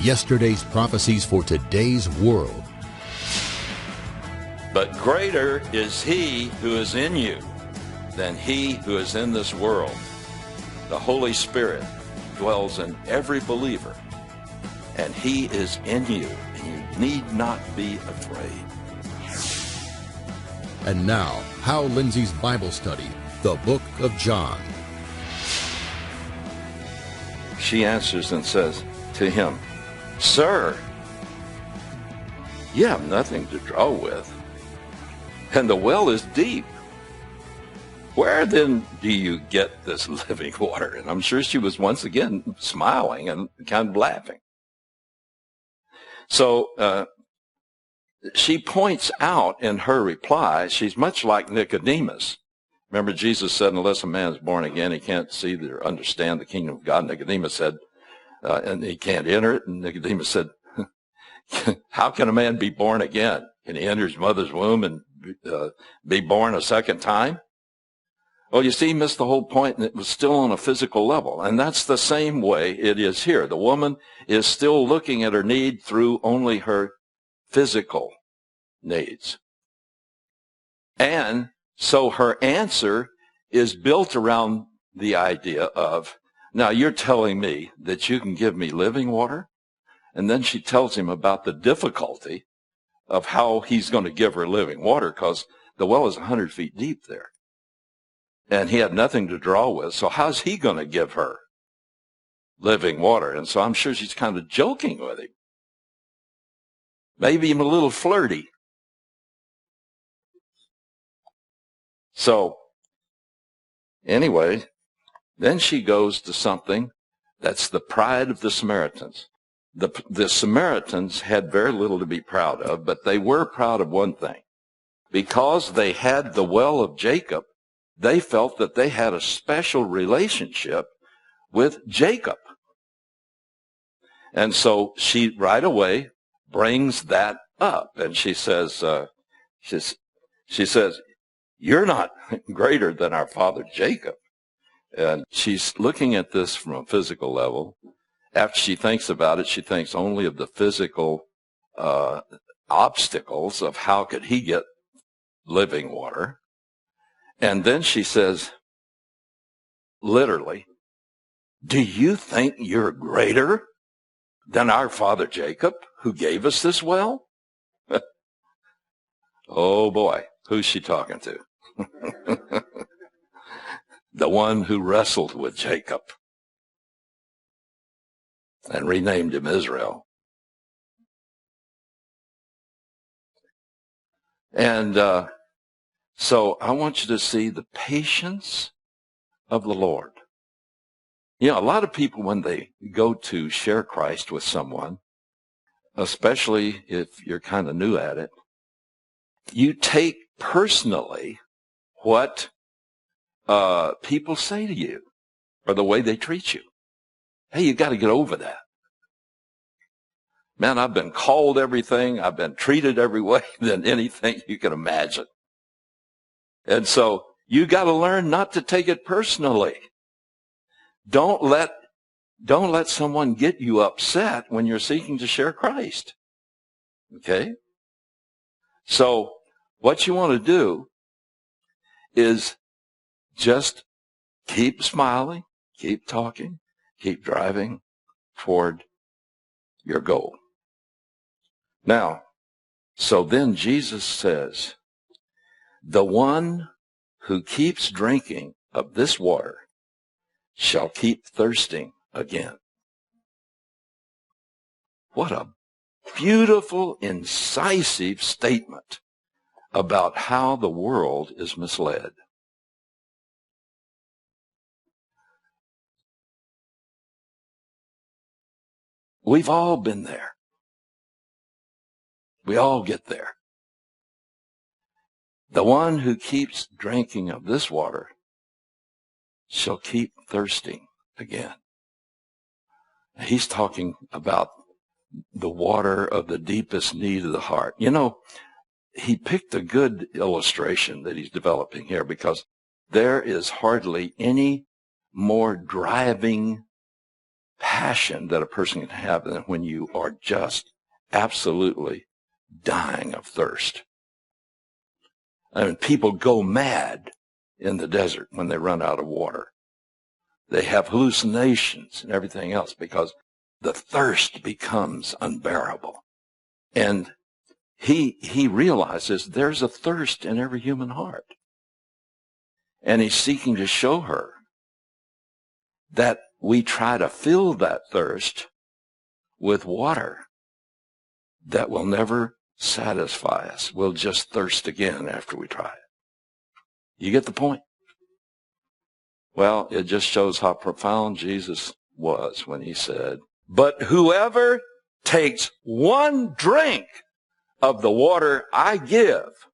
Yesterday's prophecies for today's world. But greater is he who is in you than he who is in this world. The Holy Spirit dwells in every believer, and he is in you, and you need not be afraid. And now, Hal Lindsey's Bible study, the book of John. She answers and says to him, "Sir, you have nothing to draw with, and the well is deep. Where then do you get this living water?" And I'm sure she was once again smiling and kind of laughing. So she points out in her reply, she's much like Nicodemus. Remember, Jesus said, unless a man is born again, he can't see or understand the kingdom of God. Nicodemus said, and he can't enter it. And Nicodemus said, how can a man be born again? Can he enter his mother's womb and be born a second time? Well, you see, he missed the whole point, and it was still on a physical level. And that's the same way it is here. The woman is still looking at her need through only her physical needs. And so her answer is built around the idea of, now you're telling me that you can give me living water? And then she tells him about the difficulty of how he's going to give her living water, because the well is 100 feet deep there. And he had nothing to draw with, so how's he going to give her living water? And so I'm sure she's kind of joking with him. Maybe even a little flirty. So, anyway, then she goes to something that's the pride of the Samaritans. The Samaritans had very little to be proud of, but they were proud of one thing. Because they had the well of Jacob, they felt that they had a special relationship with Jacob. And so she right away brings that up, and she says, "You're not greater than our father Jacob." And she's looking at this from a physical level. After she thinks about it, she thinks only of the physical obstacles of how could he get living water. And then she says, literally, "Do you think you're greater than our father Jacob, who gave us this well?" Oh boy, who's she talking to? The one who wrestled with Jacob and renamed him Israel. And so I want you to see the patience of the Lord. You know, a lot of people, when they go to share Christ with someone, especially if you're kind of new at it, you take personally what people say to you or the way they treat you. Hey, you got to get over that. Man, I've been called everything. I've been treated every way than anything you can imagine. And so you got to learn not to take it personally. Don't let someone get you upset when you're seeking to share Christ. Okay? So what you want to do is just keep smiling, keep talking, keep driving toward your goal. Now, so then Jesus says, "The one who keeps drinking of this water shall keep thirsting again." What a beautiful, incisive statement about how the world is misled. We've all been there. We all get there. The one who keeps drinking of this water shall keep thirsting again. He's talking about the water of the deepest need of the heart. You know, he picked a good illustration that he's developing here, because there is hardly any more driving passion that a person can have when you are just absolutely dying of thirst. I mean, people go mad in the desert when they run out of water. They have hallucinations and everything else because the thirst becomes unbearable. And he realizes there's a thirst in every human heart. And he's seeking to show her that we try to fill that thirst with water that will never satisfy us. We'll just thirst again after we try it. You get the point? Well, it just shows how profound Jesus was when he said, "But whoever takes one drink of the water I give,"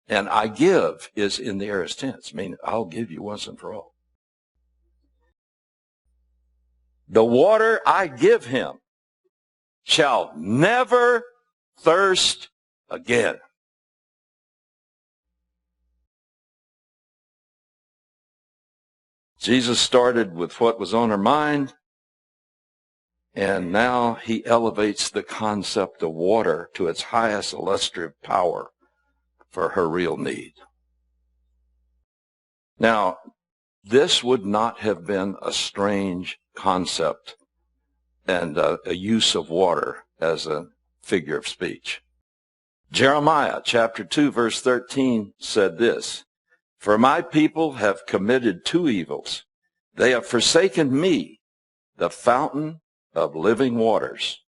and I give is in the aorist tense, meaning I'll give you once and for all. "The water I give him shall never thirst again." Jesus started with what was on her mind, and now he elevates the concept of water to its highest illustrative power for her real need. Now, this would not have been a strange concept and a use of water as a figure of speech. Jeremiah chapter 2 verse 13 said this, "For my people have committed two evils. They have forsaken me, the fountain of living waters,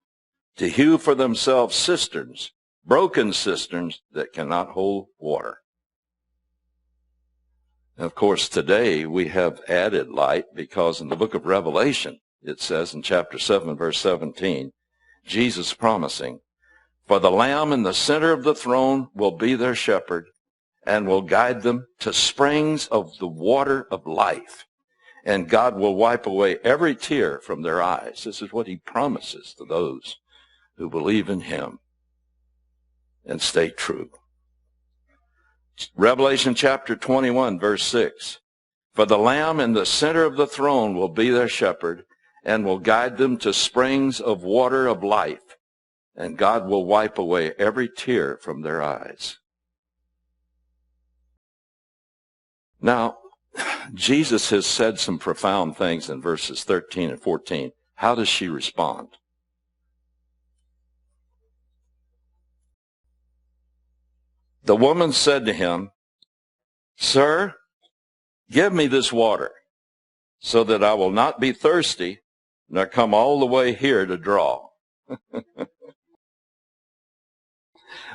to hew for themselves cisterns, broken cisterns that cannot hold water." Of course, today we have added light because in the book of Revelation, it says in chapter 7, verse 17, Jesus promising, "For the Lamb in the center of the throne will be their shepherd and will guide them to springs of the water of life. And God will wipe away every tear from their eyes." This is what he promises to those who believe in him and stay true. Revelation chapter 21, verse 6. "For the Lamb in the center of the throne will be their shepherd and will guide them to springs of water of life. And God will wipe away every tear from their eyes." Now, Jesus has said some profound things in verses 13 and 14. How does she respond? "The woman said to him, 'Sir, give me this water so that I will not be thirsty nor come all the way here to draw.'"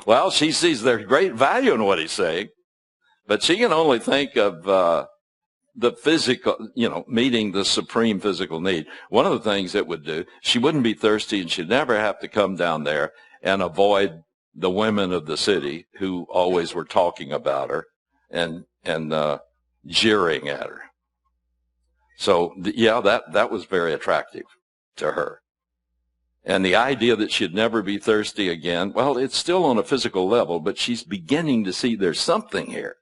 Well, she sees there's great value in what he's saying, but she can only think of the physical, meeting the supreme physical need. One of the things it would do, she wouldn't be thirsty and she'd never have to come down there and avoid the women of the city who always were talking about her and jeering at her. So, yeah, that was very attractive to her. And the idea that she'd never be thirsty again, well, it's still on a physical level, but she's beginning to see there's something here.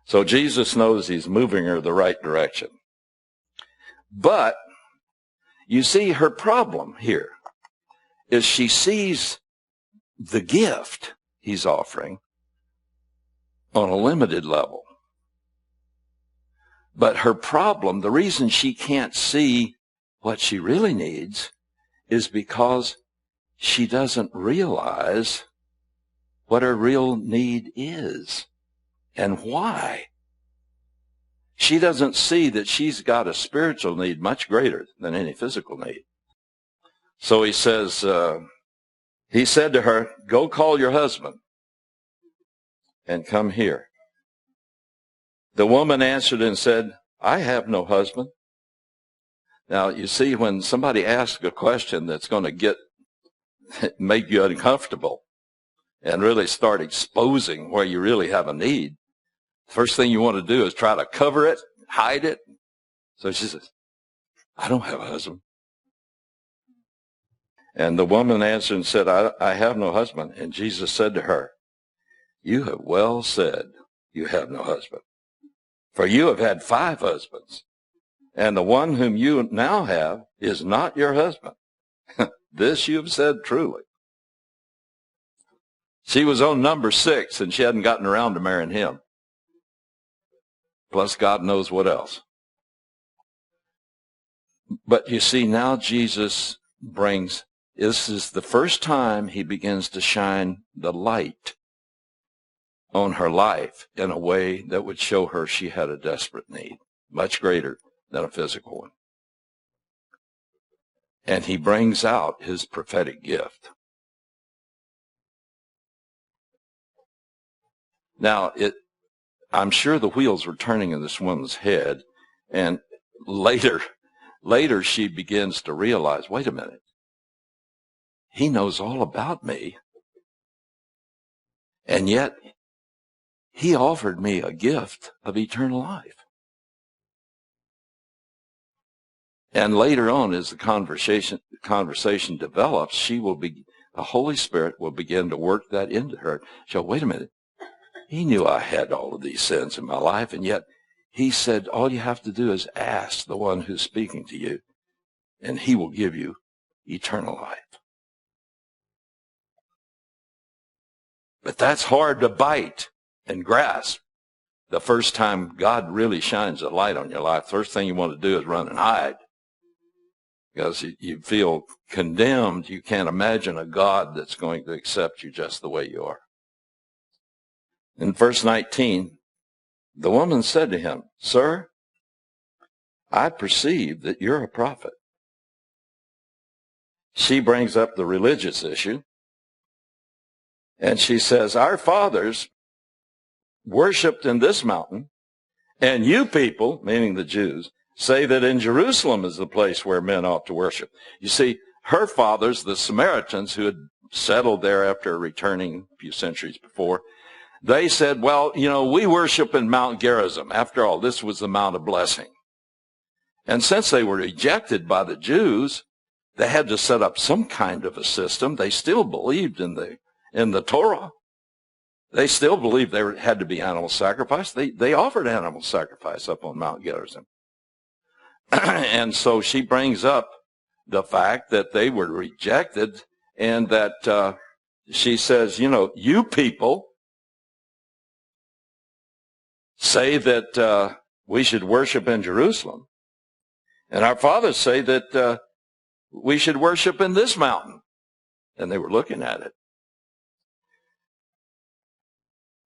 So Jesus knows he's moving her the right direction. But you see, her problem here is she sees the gift he's offering on a limited level. But her problem, the reason she can't see what she really needs is because she doesn't realize what her real need is. And why? She doesn't see that she's got a spiritual need much greater than any physical need. So he says, he said to her, "Go call your husband and come here." The woman answered and said, "I have no husband." Now, you see, when somebody asks a question that's going to make you uncomfortable and really start exposing where you really have a need, first thing you want to do is try to cover it, hide it. So she says, "I don't have a husband." And the woman answered and said, I have no husband. And Jesus said to her, "You have well said, you have no husband. For you have had 5 husbands, and the one whom you now have is not your husband. This you have said truly. She was on number 6, and she hadn't gotten around to marrying him. Plus, God knows what else. But you see, now Jesus brings, this is the first time he begins to shine the light on her life in a way that would show her she had a desperate need, much greater than a physical one. And he brings out his prophetic gift. Now, I'm sure the wheels were turning in this woman's head, and later she begins to realize, wait a minute, he knows all about me, and yet he offered me a gift of eternal life. And later on, as the conversation develops, the Holy Spirit will begin to work that into her. So, wait a minute. He knew I had all of these sins in my life, and yet he said, all you have to do is ask the one who's speaking to you, and he will give you eternal life. But that's hard to bite and grasp. The first time God really shines a light on your life, first thing you want to do is run and hide. Because you feel condemned. You can't imagine a God that's going to accept you just the way you are. In verse 19, the woman said to him, Sir, I perceive that you're a prophet. She brings up the religious issue, and she says, our fathers worshipped in this mountain, and you people, meaning the Jews, say that in Jerusalem is the place where men ought to worship. You see, her fathers, the Samaritans, who had settled there after returning a few centuries before, they said, well, we worship in Mount Gerizim. After all, this was the Mount of Blessing. And since they were rejected by the Jews, they had to set up some kind of a system. They still believed in the Torah. They still believed there had to be animal sacrifice. They offered animal sacrifice up on Mount Gerizim. And so she brings up the fact that they were rejected, and that she says, you people say that we should worship in Jerusalem, and our fathers say that we should worship in this mountain. And they were looking at it.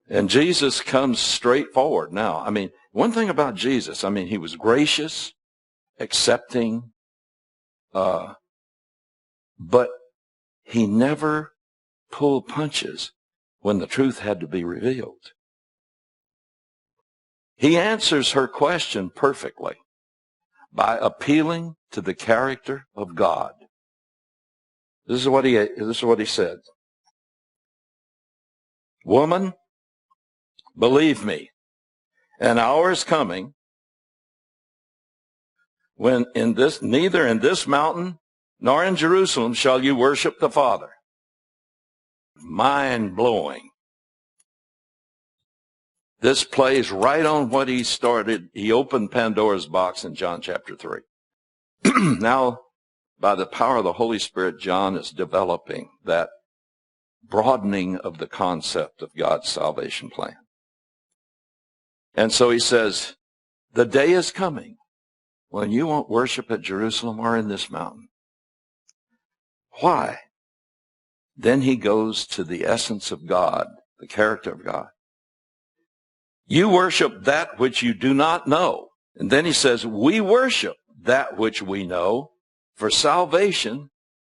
And Jesus comes straight forward. Now, one thing about Jesus, he was gracious, accepting, but he never pulled punches when the truth had to be revealed. He answers her question perfectly by appealing to the character of God. This is what he said. Woman, believe me, an hour is coming when neither in this mountain nor in Jerusalem shall you worship the Father. Mind-blowing. This plays right on what he started. He opened Pandora's box in John chapter 3. Now, by the power of the Holy Spirit, John is developing that broadening of the concept of God's salvation plan. And so he says, the day is coming when you won't worship at Jerusalem or in this mountain. Why? Then he goes to the essence of God, the character of God. You worship that which you do not know. And then he says, we worship that which we know, for salvation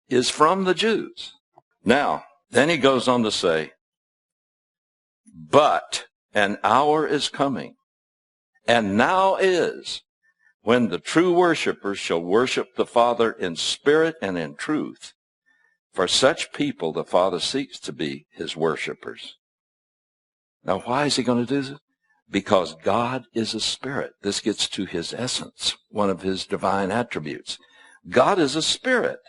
is from the Jews. Now, then he goes on to say, but an hour is coming, and now is, when the true worshipers shall worship the Father in spirit and in truth. For such people the Father seeks to be his worshipers. Now, why is he going to do this? Because God is a spirit. This gets to his essence, one of his divine attributes. God is a spirit,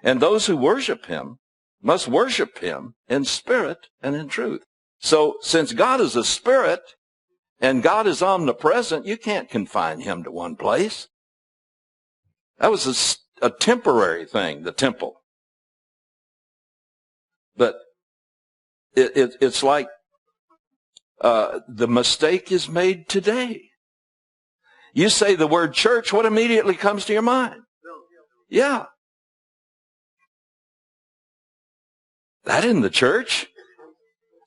and those who worship him must worship him in spirit and in truth. So, since God is a spirit, And God is omnipresent. You can't confine him to one place. That was a temporary thing, the temple. But it's like the mistake is made today. You say the word church, what immediately comes to your mind? Yeah. That isn't the church.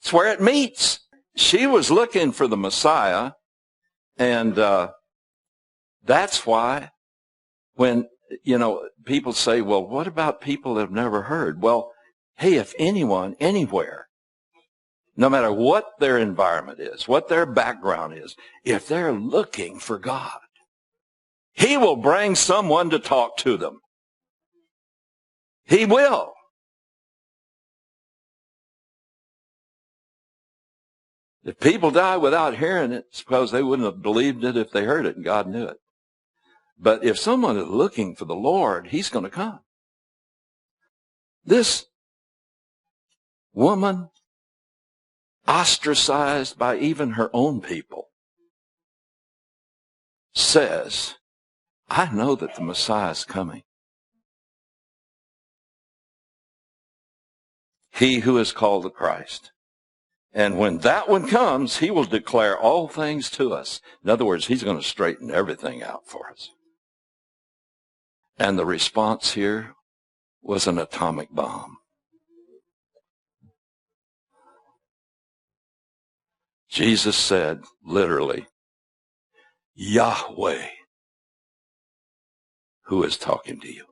It's where it meets. She was looking for the Messiah, and that's why when, people say, well, what about people that have never heard? Well, hey, if anyone, anywhere, no matter what their environment is, what their background is, if they're looking for God, he will bring someone to talk to them. He will. If people die without hearing it, suppose they wouldn't have believed it if they heard it and God knew it. But if someone is looking for the Lord, he's going to come. This woman, ostracized by even her own people, says, I know that the Messiah is coming. He who is called the Christ. And when that one comes, he will declare all things to us. In other words, he's going to straighten everything out for us. And the response here was an atomic bomb. Jesus said, literally, Yahweh, who is talking to you.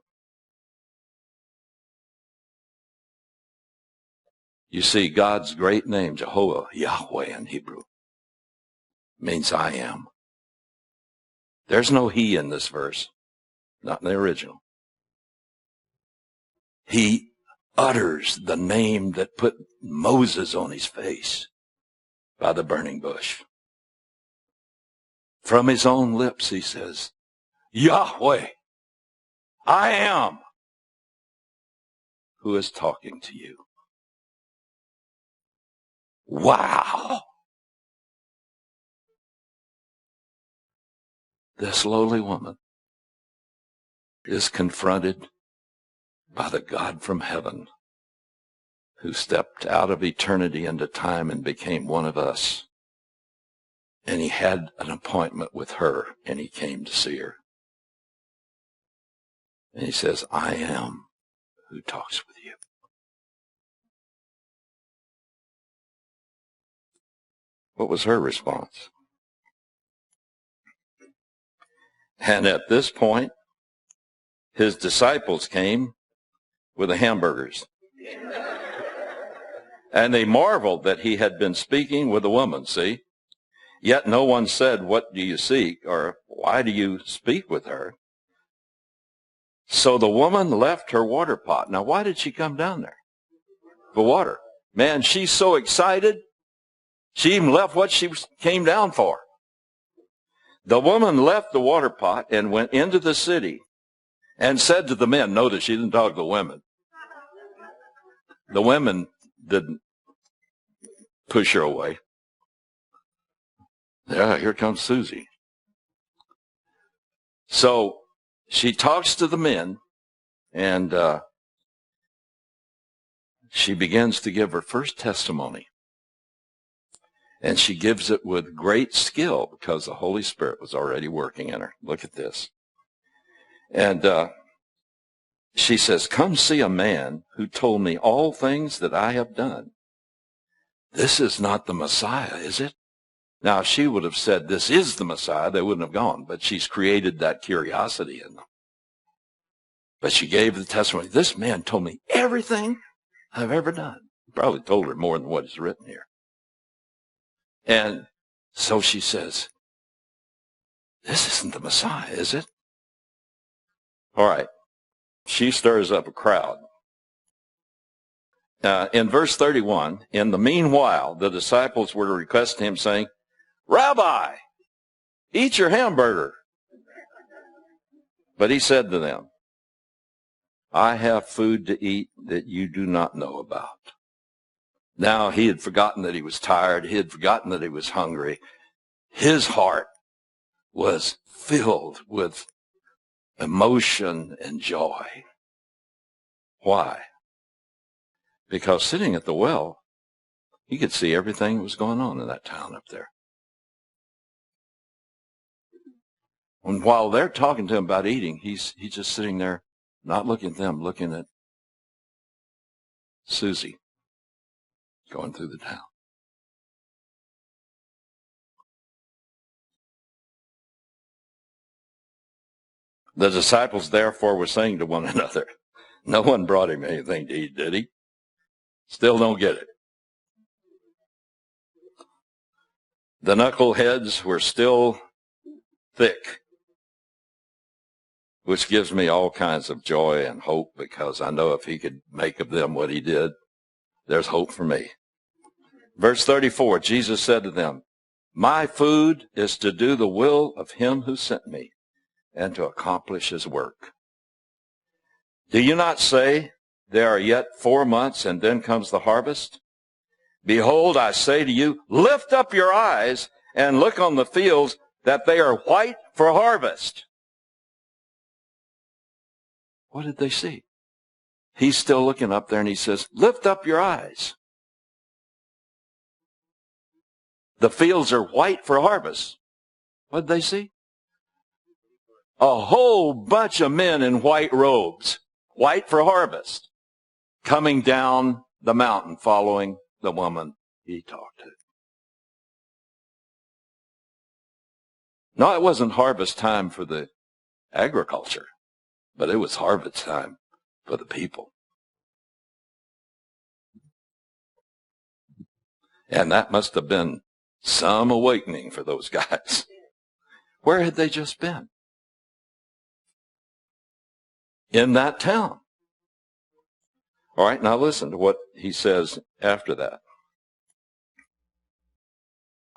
You see, God's great name, Jehovah, Yahweh in Hebrew, means I am. There's no he in this verse, not in the original. He utters the name that put Moses on his face by the burning bush. From his own lips, he says, Yahweh, I am, who is talking to you. Wow. This lowly woman is confronted by the God from heaven who stepped out of eternity into time and became one of us. And he had an appointment with her, and he came to see her. And he says, I am who talks with you. What was her response? And at this point, his disciples came with the hamburgers. And they marveled that he had been speaking with a woman, see? Yet no one said, what do you seek? Or why do you speak with her? So the woman left her water pot. Now, why did she come down there? For water. Man, she's so excited. She even left what she came down for. The woman left the water pot and went into the city and said to the men, notice she didn't talk to the women. The women didn't push her away. Yeah, here comes Susie. So she talks to the men, and she begins to give her first testimony. And she gives it with great skill because the Holy Spirit was already working in her. Look at this. And she says, come see a man who told me all things that I have done. This is not the Messiah, is it? Now, if she would have said, this is the Messiah, they wouldn't have gone. But she's created that curiosity in them. But she gave the testimony. This man told me everything I've ever done. Probably told her more than what is written here. And so she says, this isn't the Messiah, is it? All right. She stirs up a crowd. In verse 31, in the meanwhile, the disciples were to request him, saying, Rabbi, eat your hamburger. But he said to them, I have food to eat that you do not know about. Now he had forgotten that he was tired. He had forgotten that he was hungry. his heart was filled with emotion and joy. Why? Because sitting at the well, he could see everything that was going on in that town up there. And while they're talking to him about eating, he's just sitting there, not looking at them, looking at Susie going through the town. The disciples therefore were saying to one another, no one brought him anything to eat, did he? Still don't get it. The knuckleheads were still thick, which gives me all kinds of joy and hope, because I know if he could make of them what he did, there's hope for me. Verse 34, Jesus said to them, my food is to do the will of him who sent me and to accomplish his work. Do you not say, there are yet 4 months and then comes the harvest? Behold, I say to you, lift up your eyes and look on the fields, that they are white for harvest. What did they see? He's still looking up there and he says, lift up your eyes. The fields are white for harvest. What did they see? A whole bunch of men in white robes, white for harvest, coming down the mountain following the woman he talked to. No, it wasn't harvest time for the agriculture, but it was harvest time for the people. And that must have been some awakening for those guys. Where had they just been? In that town. All right, now listen to what he says after that.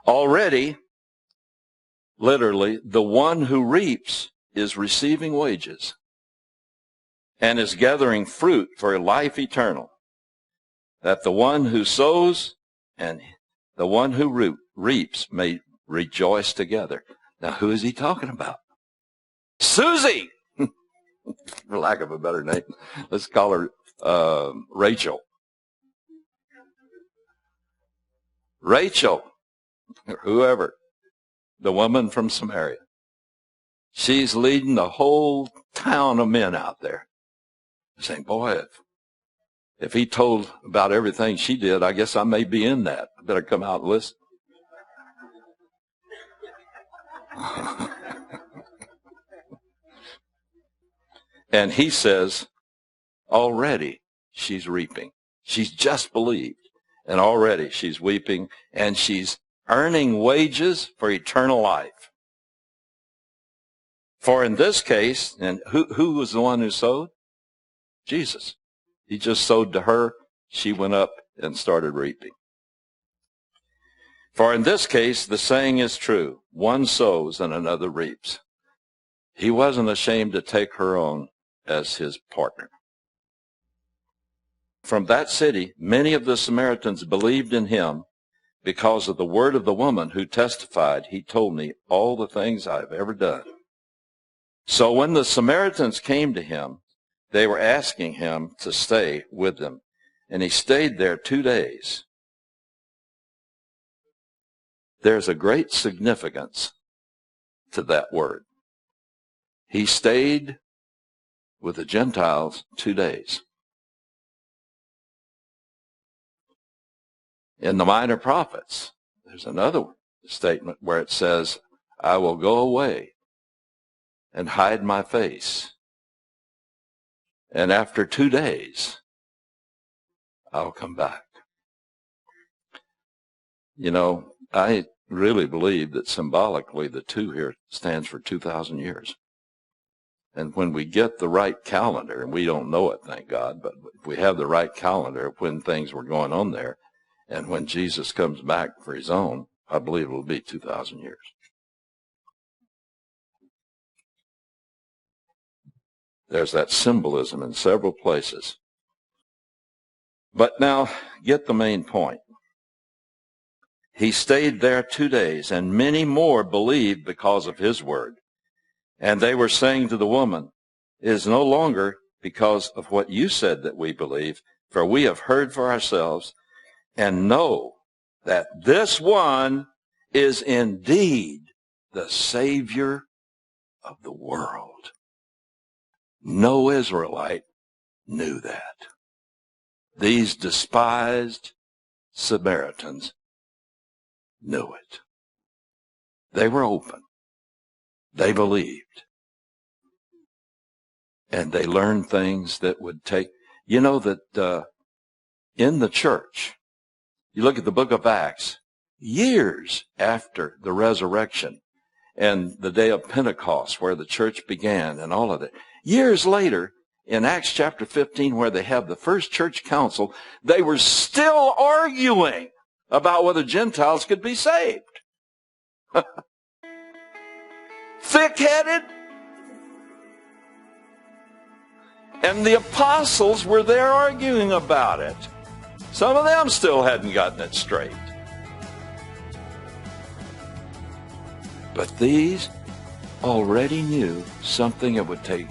Already, literally, the one who reaps is receiving wages and is gathering fruit for life eternal, that the one who sows and the one who reaps may rejoice together. Now, who is he talking about? Susie! For lack of a better name. Let's call her Rachel. Rachel, or whoever, the woman from Samaria. She's leading the whole town of men out there. Saying, boy, if he told about everything she did, I guess I may be in that. I better come out and listen. And he says, already she's reaping. She's just believed. And already she's weeping, and she's earning wages for eternal life. For in this case, and who was the one who sowed? Jesus. He just sowed to her. She went up and started reaping. For in this case, the saying is true. One sows and another reaps. He wasn't ashamed to take her on as his partner. From that city, many of the Samaritans believed in him because of the word of the woman who testified, he told me all the things I've ever done. So when the Samaritans came to him, they were asking him to stay with them, and he stayed there 2 days. There's a great significance to that word. He stayed with the Gentiles 2 days. In the Minor Prophets, there's another statement where it says, I will go away and hide my face, and after 2 days, I'll come back. You know, I really believe that symbolically the 2 here stands for 2,000 years. And when we get the right calendar, and we don't know it, thank God, but if we have the right calendar of when things were going on there, and when Jesus comes back for his own, I believe it will be 2,000 years. There's that symbolism in several places. But now, get the main point. He stayed there 2 days, and many more believed because of his word. And they were saying to the woman, it is no longer because of what you said that we believe, for we have heard for ourselves and know that this one is indeed the Savior of the world. No Israelite knew that. These despised Samaritans knew it. They were open. They believed. And they learned things that would take, you know that in the church, you look at the book of Acts, years after the resurrection and the day of Pentecost where the church began and all of that, years later, in Acts chapter 15 where they have the first church council, they were still arguing about whether Gentiles could be saved. Thick-headed. And the apostles were there arguing about it. Some of them still hadn't gotten it straight. But these already knew something that would take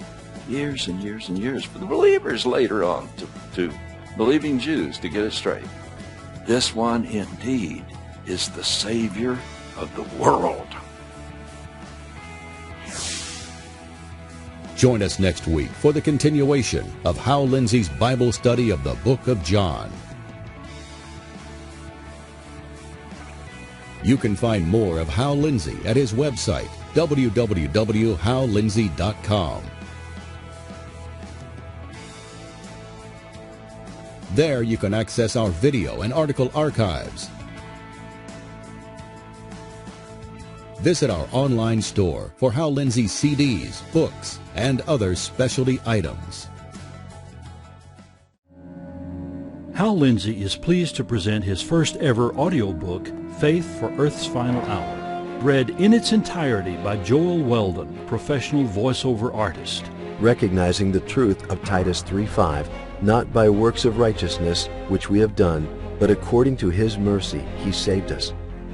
years and years and years for the believers later on to believing Jews to get it straight. This one indeed is the Savior of the world. Join us next week for the continuation of Hal Lindsey's Bible study of the book of John. You can find more of Hal Lindsey at his website, www.hallindsey.com. There you can access our video and article archives. Visit our online store for Hal Lindsey's CDs, books, and other specialty items. Hal Lindsey is pleased to present his first ever audiobook, Faith for Earth's Final Hour, read in its entirety by Joel Weldon, professional voiceover artist. Recognizing the truth of Titus 3:5, not by works of righteousness which we have done, but according to his mercy he saved us.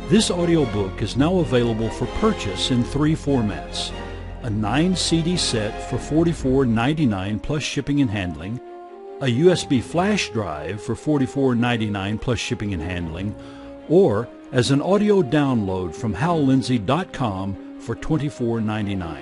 This audiobook is now available for purchase in 3 formats: a 9-CD set for $44.99 plus shipping and handling, a USB flash drive for $44.99 plus shipping and handling, or as an audio download from hallindsey.com for $24.99.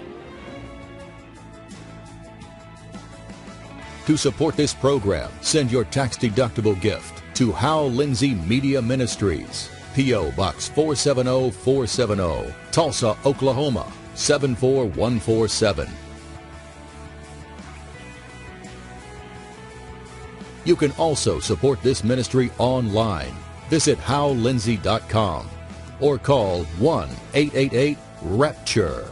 To support this program, send your tax-deductible gift to Hal Lindsey Media Ministries, P.O. Box 470470, Tulsa, Oklahoma 74147. You can also support this ministry online. Visit hallindsey.com or call 1-888-RAPTURE.